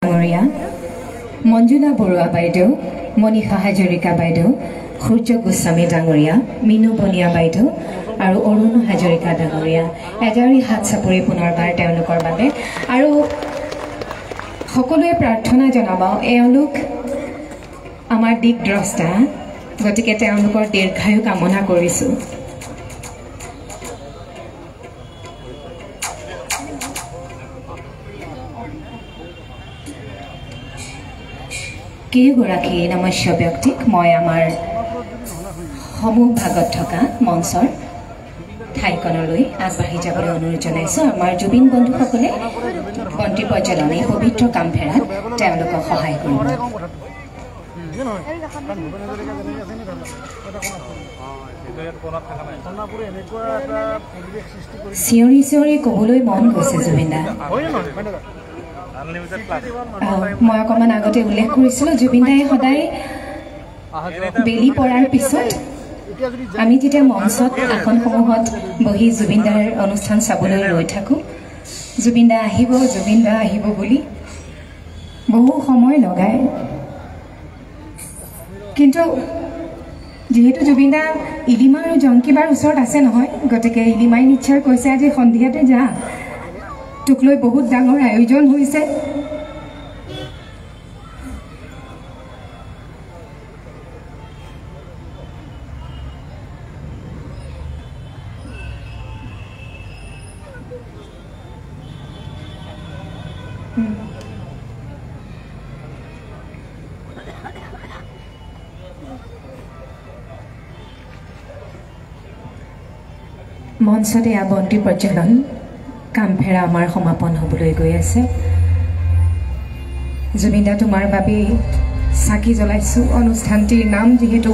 ডাঙৰীয়া, মঞ্জুলা বৰুৱা বাইদেউ, মনীষা হাজৰিকা বাইদেউ, সূৰ্য গোস্বামী ডাঙৰীয়া, মিনু বনিয়া বাইদেউ আৰু অৰুণ হাজৰিকা ডাঙৰীয়া এজাৰি হাত চাপৰি পুনৰবাৰ তেওঁলোকৰ বাবে। আৰু সকলোৱে প্ৰাৰ্থনা জনাব, এওঁলোক আমাৰ দিগদ্ৰষ্টা, গতিকে তেওঁলোকৰ দীৰ্ঘায়ু কামনা কৰিছোঁ। কেইগৰাকী নমস্য ব্যক্তিক মই আমাৰ সমূহ ভাগত থকা মঞ্চৰ ঠাইকণলৈ আগবাঢ়ি যাবলৈ অনুৰোধ জনাইছোঁ। আমাৰ জুবিন বন্ধুসকলে বন্তি প্ৰজ্বলন এই পবিত্ৰ কামফেৰাত তেওঁলোকক সহায় কৰিব। চিঞৰি চিঞৰি ক'বলৈ মন গৈছে জুবিনদা। মই অকণমান আগতে উল্লেখ কৰিছিলোঁ, জুবিনদাই সদায় বেলি পৰাৰ পিছত আমি যেতিয়া মঞ্চত আসনসমূহত বহি জুবিনদাৰ অনুষ্ঠান চাবলৈ ৰৈ থাকোঁ, জুবিনদা আহিব বুলি বহু সময় লগায়। কিন্তু যিহেতু জুবিনদা ইলিমা আৰু জংকিবাৰ ওচৰত আছে নহয়, গতিকে ইলিমাই নিশ্চয় কৈছে আজি সন্ধিয়াতে যা, তোক লৈ বহুত ডাঙৰ আয়োজন হৈছে। মঞ্চতে বন্তি প্ৰজ্বলন কামফেৰা আমাৰ সমাপন হ'বলৈ গৈ আছে। জুবিনদা, তোমাৰ বাবেই চাকি জ্বলাইছোঁ। অনুষ্ঠানটিৰ নাম যিহেতু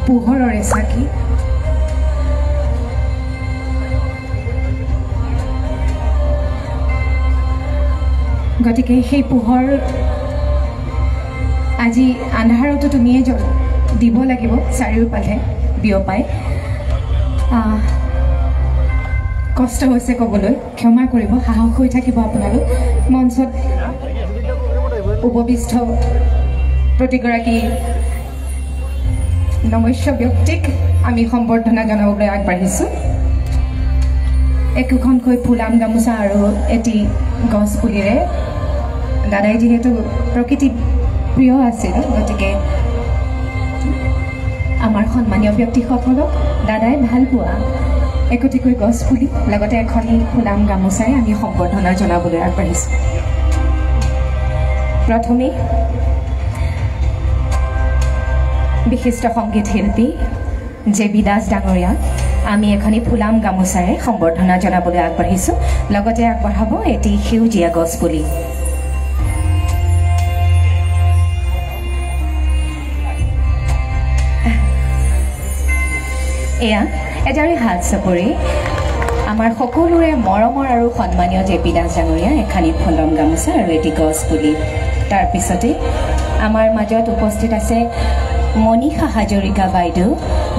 পোহৰৰে চাকি, গতিকে সেই পোহৰ আজি আন্ধাৰতো তুমিয়ে দিব লাগিব, চাৰিওফালে বিয়পাই। কষ্ট হৈছে ক'বলৈ, ক্ষমা কৰিব, সাহস হৈ থাকিব আপোনালোক। মঞ্চত উপবিষ্ট প্ৰতিগৰাকী নমস্য ব্যক্তিক আমি সম্বৰ্ধনা জনাবলৈ আগবাঢ়িছোঁ। একোখনকৈ ফুলাম গামোচা আৰু এটি গছ পুলিৰে, দাদাই যিহেতু প্ৰকৃতি প্ৰিয় আছিল, গতিকে আমাৰ সন্মানীয় ব্যক্তিসকলক দাদাই ভাল পোৱা একোটিকৈ গছ পুলি লগতে এখনি ফুলাম গামোচাই আমি সম্বৰ্ধনা জনাবলৈ আগবাঢ়িছোঁ। প্ৰথমে বিশিষ্ট সংগীত শিল্পী জে.বি. দাস ডাঙৰীয়াক আমি এখনি ফুলাম গামোচাৰে সম্বৰ্ধনা জনাবলৈ আগবাঢ়িছোঁ। লগতে আগবঢ়াব এটি সেউজীয়া গছ পুলি। এয়া এজাৰি হাত চাপৰি আমাৰ সকলোৰে মৰমৰ আৰু সন্মানীয় জে.পি. দাস ডাঙৰীয়া এখানি ফুলাম গামোচা আৰু এটি গছ পুলি। তাৰপিছতে আমাৰ মাজত উপস্থিত আছে মনীষা হাজৰিকা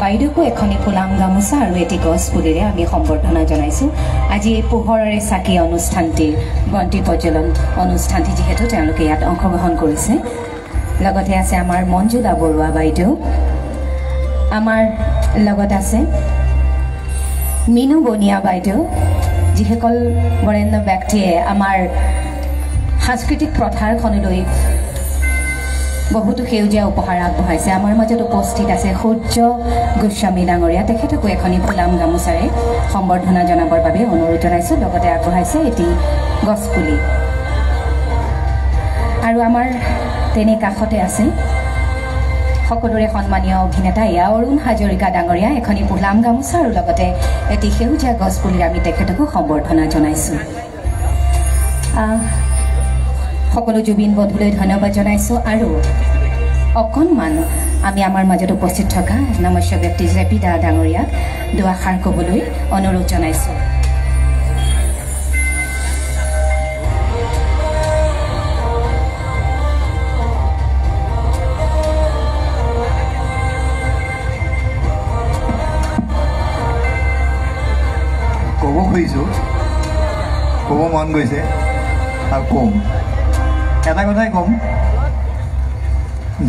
বাইদেউকো এখনি ফুলাম গামোচা আৰু এটি গছ পুলিৰে আমি সম্বৰ্ধনা জনাইছোঁ। আজি এই পোহৰৰে চাকি অনুষ্ঠানটিৰ বন্তি প্ৰজ্বলন অনুষ্ঠানটি যিহেতু তেওঁলোকে ইয়াত অংশগ্ৰহণ কৰিছে। লগতে আছে আমাৰ মঞ্জুলা বৰুৱা বাইদেউ, আমাৰ লগত আছে মিনু বনিয়া বাইদেউ, যিসকল বৰেণ্য ব্যক্তিয়ে আমাৰ সাংস্কৃতিক প্ৰথাৰখনলৈ বহুতো সেউজীয়া উপহাৰ আগবঢ়াইছে। আমাৰ মাজত উপস্থিত আছে সূৰ্য গোস্বামী ডাঙৰীয়া, তেখেতকো এখনি ফুলাম গামোচাৰে সম্বৰ্ধনা জনাবৰ বাবে অনুৰোধ জনাইছোঁ। লগতে আগবঢ়াইছে এটি গছপুলি। আৰু আমাৰ তেনে কাষতে আছে সকলোৰে সন্মানীয় অভিনেতা এয়া অৰুণ হাজৰিকা ডাঙৰীয়া, এখনি ফুলাম গামোচা আৰু লগতে এটি সেউজীয়া গছ পুলিৰ আমি তেখেতকো সম্বৰ্ধনা জনাইছোঁ। সকলো জুবিন বন্ধুলৈ ধন্যবাদ জনাইছোঁ। আৰু অকণমান আমি আমাৰ মাজত উপস্থিত থকা নমস্য ব্যক্তি জে.পি. দা ডাঙৰীয়াক দুআষাৰ ক'বলৈ অনুৰোধ জনাইছোঁ। ক'ব খুজিছোঁ ক'ব মন গৈছে আৰু ক'ম এটা কথাই ক'ম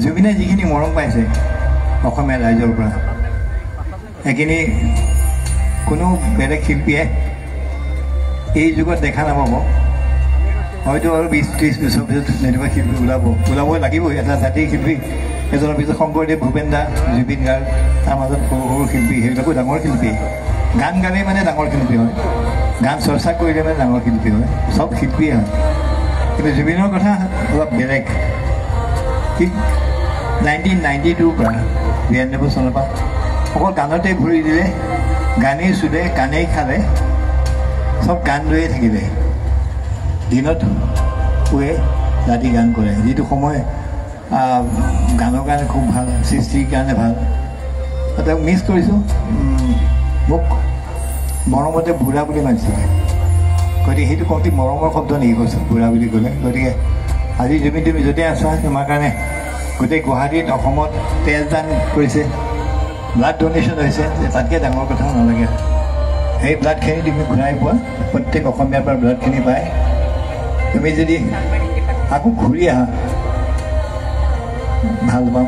জুবিনে যিখিনি মৰম পাইছে অসমীয়া ৰাইজৰ পৰা সেইখিনি কোনো বেলেগ শিল্পীয়ে এই যুগত দেখা নাপাব হয়তো আৰু 20-30 বছৰ পিছত এনেকুৱা শিল্পী ওলাবই লাগিবই এটা জাতিৰ শিল্পী এজনৰ পিছত শংকৰদেৱ ভূপেন দা জুবিন গাৰ্গ তাৰ মাজত সৰু সৰু শিল্পী সেইবিলাকো ডাঙৰ শিল্পী গান গালেই মানে ডাঙৰ শিল্পী হয় গান চৰ্চা কৰিলে মানে ডাঙৰ শিল্পী হয় চব শিল্পীয়ে হয় কিন্তু জুবিনৰ কথা অলপ বেলেগ ঠিক 1992 পৰা 92 চনৰ পৰা অকল গানতে ভৰি দিলে গানেই চুলে গানেই খালে চব গান লৈয়ে থাকিলে দিনত শুৱে ৰাতি গান কৰে যিটো সময় গানৰ কাৰণে খুব ভাল সৃষ্টিৰ কাৰণে ভাল তেওঁক মিছ কৰিছোঁ মোক মৰমতে বুঢ়া বুলি মাতিছিলে গতিকে সেইটো কমটি মৰমৰ শব্দ নেকি কৈছোঁ বুঢ়া বুলি ক'লে গতিকে আজি জুবিন তুমি য'তে আছা তোমাৰ কাৰণে গোটেই গুৱাহাটীত অসমত তেজ দান কৰিছে ব্লাড ডনেশ্যন হৈছে তাতকৈ ডাঙৰ কথা নালাগে সেই ব্লাডখিনি তুমি ঘূৰাই পোৱা প্ৰত্যেক অসমীয়াৰ পৰা ব্লাডখিনি পায় তুমি যদি আকৌ ঘূৰি আহা ভাল পাম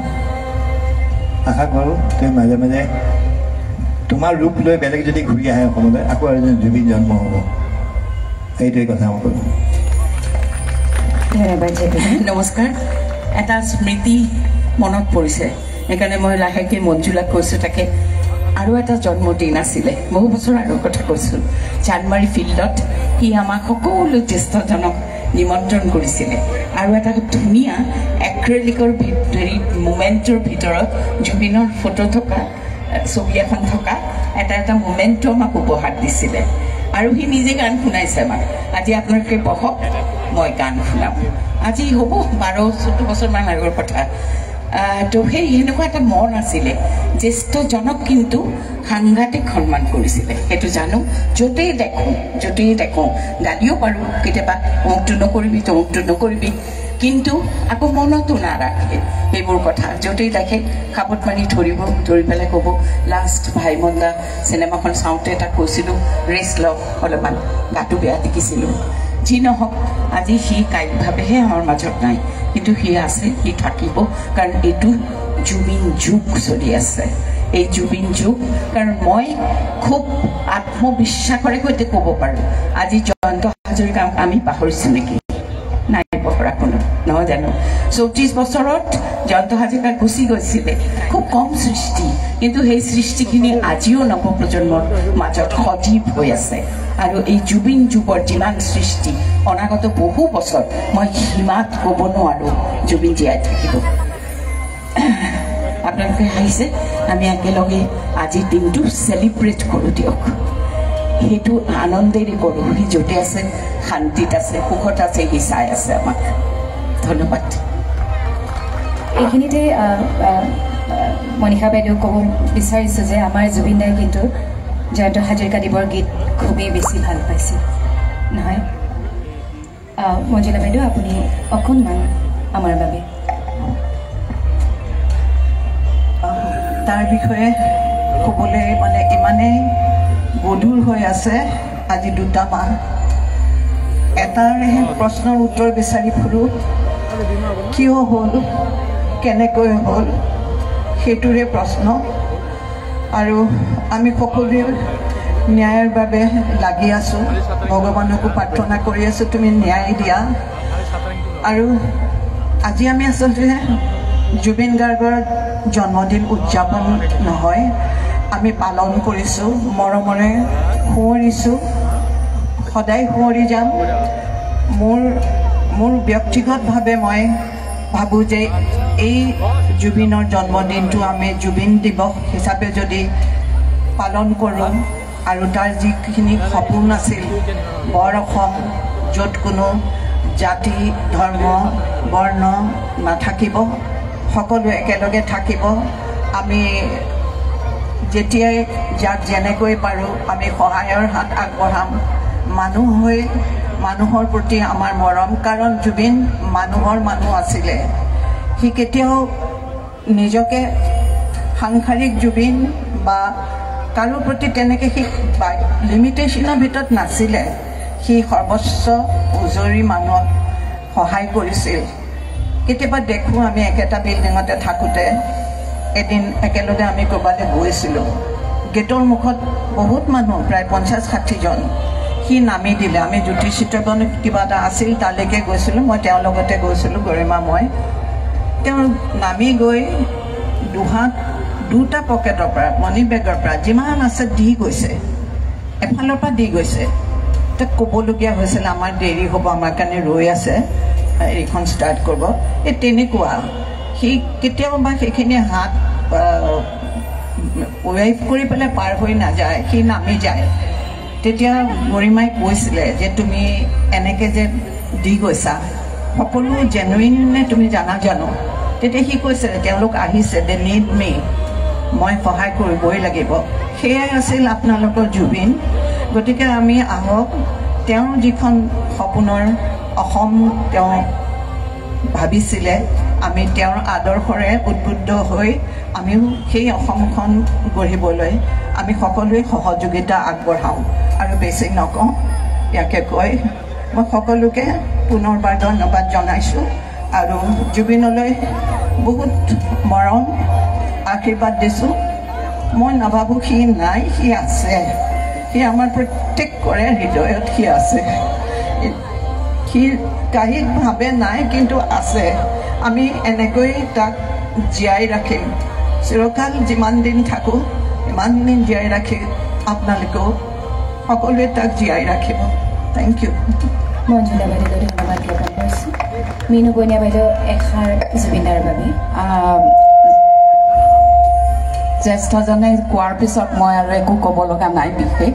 আশা কৰোঁ তুমি মাজে মাজে তোমাৰ ৰূপ লৈ বেলেগ যদি ঘূৰি আহে অসমলৈ আকৌ এজন জুবিন জন্ম হ'ব এইটোৱে কথা মই ক'লোঁ নমস্কাৰ এটা স্মৃতি মনত পৰিছে সেইকাৰণে মই লাহেকৈ মঞ্জুলাক কৈছোঁ তাকে আৰু এটা জন্মদিন আছিলে বহু বছৰ আগৰ কথা কৈছোঁ চানমাৰী ফিল্ডত সি আমাক সকলো জ্যেষ্ঠজনক নিমন্ত্ৰণ কৰিছিলে আৰু এটা ধুনীয়া এক্ৰেলিকৰ মুমেণ্টৰ ভিতৰত জুবিনৰ ফটো থকা ছবি এখন থকা এটা মুমেণ্টো আমাক উপহাৰ দিছিলে আৰু সি নিজে গান শুনাইছে আমাক আজি আপোনালোকে বহক মই গান শুনাম আজি হ'ব 12-14 বছৰমান আগৰ কথা তো সেই সেনেকুৱা এটা মন আছিলে জ্যেষ্ঠজনক কিন্তু সাংঘাতিক সন্মান কৰিছিলে সেইটো জানো য'তেই দেখোঁ গালিও পাৰোঁ কেতিয়াবা অমুকটো নকৰিবি তমুকটো নকৰিবি কিন্তু আকৌ মনতো নাৰাখে সেইবোৰ কথা য'তেই দেখে খাপত মানি ধৰি পেলাই ক'ব লাষ্ট ভাইমন্দা চিনেমাখন চাওঁতে এটা কৈছিলোঁ ৰেষ্ট লওক অলপমান গাটো বেয়া দেখিছিলোঁ যি নহওক আজি সি কায়িকভাৱেহে আমাৰ মাজত নাই কিন্তু সি আছে সি থাকিব কাৰণ এইটো জুবিন যুগ চলি আছে এই জুবিন যুগ কাৰণ মই খুব আত্মবিশ্বাসৰে সৈতে ক'ব পাৰোঁ আজি জয়ন্ত হাজৰিকাক আমি পাহৰিছোঁ নেকি নাই পাহৰা কোনো নহয় জানো 34 বছৰত জয়ন্ত হাজৰিকা গুচি গৈছিলে খুব কম সৃষ্টি কিন্তু সেই সৃষ্টিখিনি আজিও নৱপ্ৰজন্মৰ মাজত সজীৱ হৈ আছে আৰু এই জুবিন যুগৰ যিমান সৃষ্টি অনাগত বহু বছৰ মই সীমাত ক'ব নোৱাৰোঁ জুবিন জীয়াই থাকিব আপোনালোকে আহিছে আমি একেলগে আজিৰ দিনটো চেলিব্ৰেট কৰোঁ দিয়ক সেইটো আনন্দেৰে কৰোঁ সি য'তে আছে শান্তিত আছে সুখত আছে সি চাই আছে আমাক ধন্যবাদ এইখিনিতে মনীষা বাইদেউ ক'ব বিচাৰিছোঁ যে আমাৰ জুবিন দাই কিন্তু জয়ন্ত হাজৰিকাদেৱৰ গীত খুবেই বেছি ভাল পাইছিল নহয় মঞ্জুলা বাইদেউ আপুনি অকণমান আমাৰ বাবে তাৰ বিষয়ে ক'বলৈ মানে ইমানেই গধুৰ হৈ আছে আজি 2 মাহ এটাৰে প্ৰশ্নৰ উত্তৰ বিচাৰি ফুৰোঁ কিয় হ'ল কেনেকৈ হ'ল সেইটোৰে প্ৰশ্ন আৰু আমি সকলোৱে ন্যায়ৰ বাবে লাগি আছোঁ ভগৱানকো প্ৰাৰ্থনা কৰি আছোঁ তুমি ন্যায় দিয়া আৰু আজি আমি আচলতে জুবিন গাৰ্গৰ জন্মদিন উদযাপন নহয় আমি পালন কৰিছোঁ মৰমৰে সুঁৱৰিছোঁ সদায় সুঁৱৰি যাম মোৰ ব্যক্তিগতভাৱে মই ভাবোঁ যে এই জুবিনৰ জন্মদিনটো আমি জুবিন দিৱস হিচাপে যদি পালন কৰোঁ আৰু তাৰ যিখিনি সপোন আছিল বৰ অসম য'ত কোনো জাতি ধৰ্ম বৰ্ণ নাথাকিব সকলো একেলগে থাকিব আমি যেতিয়াই যাক যেনেকৈ পাৰোঁ আমি সহায়ৰ হাত আগবঢ়াম মানুহ হৈ মানুহৰ প্ৰতি আমাৰ মৰম কাৰণ জুবিন মানুহৰ মানুহ আছিলে সি কেতিয়াও নিজকে সাংসাৰিক জুবিন বা কাৰো প্ৰতি তেনেকৈ সি লিমিটেশ্যনৰ ভিতৰত নাছিলে সি সৰ্বোচ্চ উজৰি মানুহক সহায় কৰিছিল। কেতিয়াবা দেখোঁ আমি একেটা বিল্ডিঙতে থাকোঁতে এদিন একেলগে আমি ক'ৰবালৈ গৈছিলোঁ, গেটৰ মুখত বহুত মানুহ প্ৰায় 50-60 জন। সি নামি দিলে, আমি জ্যোতি চিত্ৰবন কিবা এটা আছিল তালৈকে গৈছিলোঁ, মই তেওঁৰ লগতে গৈছিলোঁ, গৰিমা মই। তেওঁ নামি গৈ দুটা পকেটৰ পৰা মনি বেগৰ পৰা যিমান আছে দি গৈছে, এফালৰ পৰা দি গৈছে। তাক ক'বলগীয়া হৈছিল আমাৰ দেৰি হ'ব, আমাৰ কাৰণে ৰৈ আছে, এইখন ষ্টাৰ্ট কৰিব। এই তেনেকুৱা সি কেতিয়াবা সেইখিনি হাত ৱেভ কৰি পেলাই পাৰ হৈ নাযায়, সি নামি যায়। তেতিয়া গৰিমাই কৈছিলে যে তুমি এনেকৈ যে দি গৈছা সকলো জেনুইন নে তুমি জানো? তেতিয়া সি কৈছিলে তেওঁলোক আহিছে, দে নিড মি, মই সহায় কৰিবই লাগিব। সেয়াই আছিল আপোনালোকৰ জুবিন। গতিকে আমি আহক, তেওঁৰ যিখন সপোনৰ অসম তেওঁ ভাবিছিলে, আমি তেওঁৰ আদৰ্শৰে উদ্বুদ্ধ হৈ আমিও সেই অসমখন গঢ়িবলৈ আমি সকলোৱে সহযোগিতা আগবঢ়াওঁ। আৰু বেছি নকওঁ, ইয়াকে কৈ মই সকলোকে পুনৰবাৰ ধন্যবাদ জনাইছোঁ আৰু জুবিনলৈ বহুত মৰম আশীৰ্বাদ দিছোঁ। মই নাভাবোঁ সি নাই, সি আছে, সি আমাৰ প্ৰত্যেকৰে হৃদয়ত সি আছে। সি কায়িকভাৱে নাই কিন্তু আছে। আমি এনেকৈ তাক জীয়াই ৰাখিম, চিৰকাল যিমান দিন থাকোঁ ইমান দিন জীয়াই ৰাখি আপোনালোকেও সকলোৱে তাক জীয়াই ৰাখিব। Thank U. মঞ্জুলা বাইদেউলৈ ধন্যবাদ জ্ঞাপন কৰিছোঁ। মিনু বনিয়া বাইদেউ এষাৰ জুবিনদাৰ বাবে। জ্যেষ্ঠজনে কোৱাৰ পিছত মই আৰু একো ক'ব লগা নাই বিশেষ,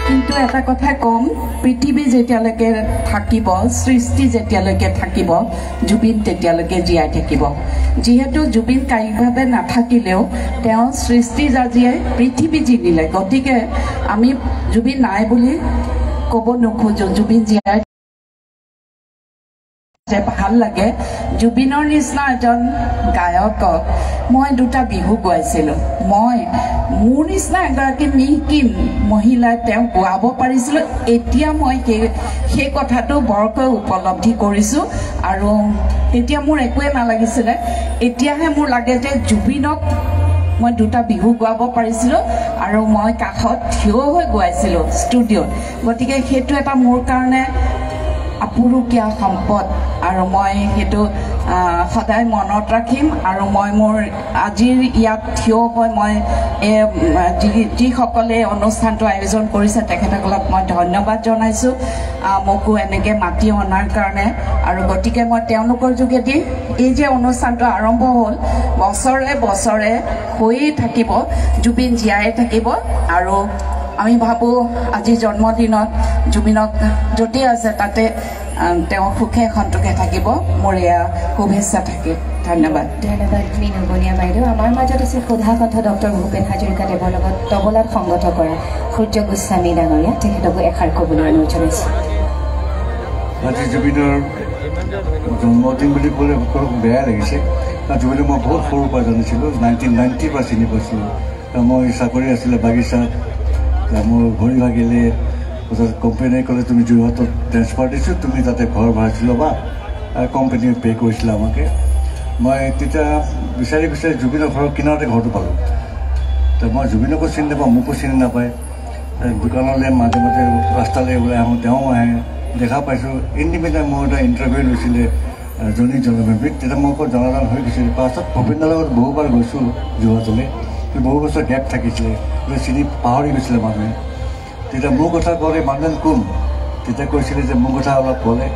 কিন্তু এটা কথা ক'ম, পৃথিৱী যেতিয়ালৈকে থাকিব, সৃষ্টি যেতিয়ালৈকে থাকিব, জুবিন তেতিয়ালৈকে জীয়াই থাকিব। যিহেতু জুবিন কায়িকভাৱে নাথাকিলেও তেওঁ সৃষ্টি জাজিয়ে পৃথিৱী জিনিলে, গতিকে আমি জুবিন নাই বুলি ক'ব নোখোজোঁ। জুবিন জীয়াই ভাল লাগে। জুবিনৰ নিচিনা এজন গায়কক মই 2টা বিহু গোৱাইছিলোঁ। মই মোৰ নিচিনা এগৰাকী মিহিকিন মহিলাই তেওঁক গোৱাব পাৰিছিলোঁ। এতিয়া মই সেই কথাটো বৰকৈ উপলব্ধি কৰিছোঁ আৰু তেতিয়া মোৰ একোৱে নালাগিছিলে। এতিয়াহে মোৰ লাগে যে জুবিনক মই 2টা বিহু গোৱাব পাৰিছিলোঁ আৰু মই কাষত থিয় হৈ গোৱাইছিলোঁ ষ্টুডিঅ'ত। গতিকে সেইটো এটা মোৰ কাৰণে আপুৰুকীয়া সম্পদ আৰু মই সেইটো সদায় মনত ৰাখিম। আৰু মই মোৰ আজিৰ ইয়াত থিয় হৈ মই যিসকলে এই অনুষ্ঠানটো আয়োজন কৰিছে তেখেতসকলক মই ধন্যবাদ জনাইছোঁ, মোকো এনেকৈ মাতি অনাৰ কাৰণে। আৰু গতিকে মই তেওঁলোকৰ যোগেদি এই যে অনুষ্ঠানটো আৰম্ভ হ'ল, বছৰে বছৰে হৈয়ে থাকিব, জুবিন জীয়াই থাকিব। আৰু আমি ভাবোঁ আজি জন্মদিনত জুবিনক য'তেই আছে তাতে তেওঁ সুখে সন্তোষে থাকিব। মোৰ এয়া শুভেচ্ছা থাকিল। ধন্যবাদ। ধন্যবাদ মিনু বনিয়া বাইদেউ। আমাৰ মাজত আছে সোধা কথা ডক্টৰ ভূপেন হাজৰিকাদেৱৰ লগত তবলাত সংগত কৰা সূৰ্য গোস্বামী ডাঙৰীয়া, তেখেতকো এষাৰ ক'বলৈ অনুৰোধ জনাইছোঁ। আজি জুবিনৰ জন্মদিন বুলি ক'লে বেয়া লাগিছে, কাৰণ জুবিনক মই বহুত সৰুৰ পৰা জানিছিলোঁ, 1990 পৰা চিনি পাইছিলোঁ। মই চাকৰি আছিলে বাগিচাত, মোৰ ভৰি ভাগিলে, তাৰপিছত কোম্পানীয়ে ক'লে তুমি যোৰহাটত ট্ৰেন্সফাৰ দিছোঁ, তুমি তাতে ঘৰ ভাড়াইছিল ল'বা, কোম্পানীয়ে পে' কৰিছিলে আমাকে। মই তেতিয়া বিচাৰি জুবিনৰ ঘৰৰ কিনাৰতে ঘৰটো পালোঁ। তো মই জুবিনকো চিনি নাপাওঁ, মোকো চিনি নাপায়। দোকানলৈ মাজে মাজে ৰাস্তালৈ ওলাই আহোঁ, তেওঁ আহে, দেখা পাইছোঁ। ইণ্ডিপেণ্ডেণ্ট মোৰ এটা ইণ্টাৰভিউ লৈছিলে জনী জনমেভিক, তেতিয়া মই আকৌ জনাজান হৈ গৈছিলোঁ। পাছত ভূপেনদাৰ লগত বহুবাৰ গৈছোঁ যোৰহাটলৈ, বহু বছৰ গেপ থাকিছিলে, চিনি পাহৰি গৈছিলে মানুহে। তেতিয়া মোৰ কথা ক'লে মানুহজন কোন, তেতিয়া কৈছিলে যে মোৰ কথা অলপ ক'লে।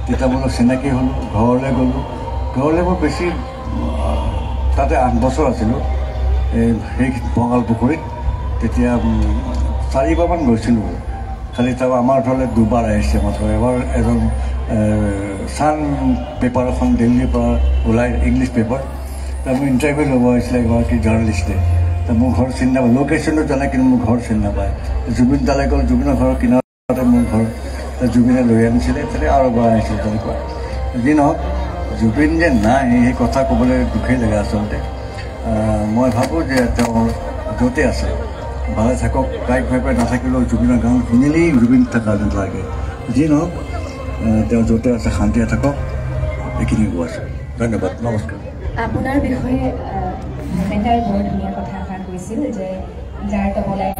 তেতিয়া মই অলপ চিনাকি হ'লোঁ, ঘৰলৈ গ'লোঁ। ঘৰলৈ মই বেছি তাতে 8 বছৰ আছিলোঁ সেই বঙাল পুখুৰীত। তেতিয়া 4বাৰমান গৈছিলোঁ, খালি তাৰ আমাৰ ঘৰলৈ 2বাৰ আহিছে মাত্ৰ। এবাৰ এজন ছান পেপাৰ এখন দিল্লীৰ পৰা ওলাই, ইংলিছ পেপাৰ, তাৰ মোৰ ইণ্টাৰভিউ ল'ব আহিছিলে এগৰাকী জাৰ্ণেলিষ্টে। মোৰ ঘৰ চিনি নাপায়, লোকেশ্যনটো জানে কিন্তু মোৰ ঘৰ চিনি নাপায়। জুবিন তালৈ গ'ল, জুবিনৰ ঘৰৰ কিনাৰতে মোৰ ঘৰ, জুবিনে লৈ আনিছিলে, তাতে আৰু এবাৰ আহিছিলে তেনেকুৱা। যি নহওক, জুবিন যে নাই সেই কথা ক'বলৈ দুখেই লাগে আচলতে। মই ভাবোঁ যে তেওঁ য'তে আছে ভালে থাকক, গায়কভাৱে নাথাকিলেও জুবিনৰ গান শুনিলেই জুবিন থকা যেন লাগে। যি নহওক তেওঁ য'তে আছে শান্তিৰে থাকক এইখিনি কোৱা আছে ধন্যবাদ নমস্কাৰ আপোনাৰ বিষয়ে ভূপেন্দাই বৰ ধুনীয়া কথা এষাৰ কৈছিল যে যাৰ তবলাই